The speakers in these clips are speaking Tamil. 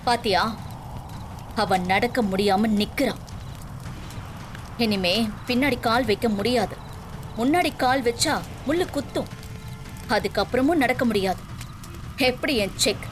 பாத்தியா, அவன் நடக்க முடியாம நிக்கிறான். இனிமே பின்னாடி கால் வைக்க முடியாது. முன்னாடி கால் வச்சா முள்ளு குத்தும். அதுக்கப்புறமும் நடக்க முடியாது. எப்படி என் செக்?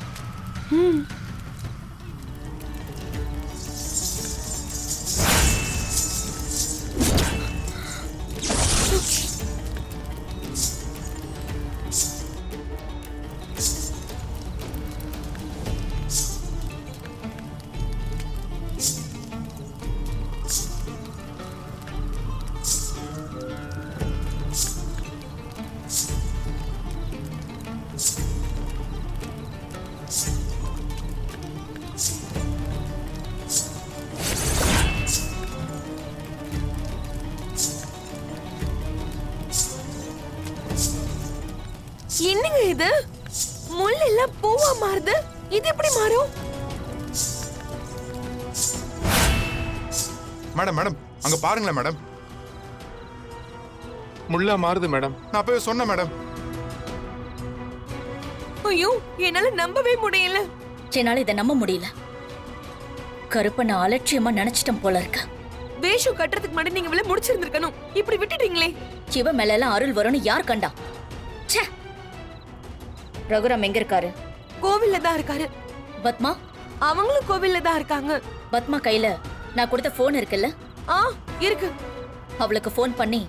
என்னங்க இது? முள் எல்லாம் பூவா மாறுது. இது எப்படி மாறும்? மேடம் மேடம் அங்க பாருங்களேன் மேடம். முள்ளா மாறுது மேடம். நான் அப்பவே சொன்னேன் மேடம். ஐயோ, என்னால நம்பவே முடியல. என்னால இதை நம்ப முடியல. கருப்ப நான் அலட்சியமா நினைச்சிட்டேன் போல இருக்க. வேஷம் கட்டுறதுக்கு முன்னாடி நீங்க இவள முடிச்சிருந்திருக்கணும். இப்படி விட்டுட்டீங்களே. சிவ மேல எல்லாம் அருள் வரும்னு யார் கண்டா? ச்சே. ரகுராம் எங்க இருக்காரு? கோவில்ல தான் இருக்காரு. பத்மா? அவங்களும் கோவில்ல தான் இருக்காங்க. பத்மா கையில நான் கொடுத்த போன் இருக்குல்ல? இருக்கு. அவளுக்கு போன் பண்ணி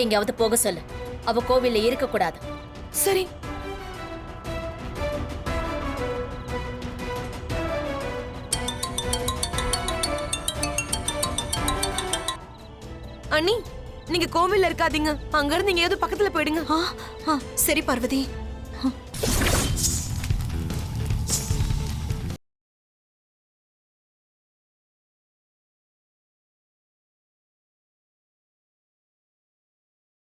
எங்கேயாவது போக சொல்லு. அவ கோவில்ல இருக்க கூடாது. சரி. அண்ணி, நீங்க கோவில்ல இருக்காதீங்க. அங்க இருந்து எங்கேயாவது பக்கத்துல போயிடுங்க. சரி பார்வதி.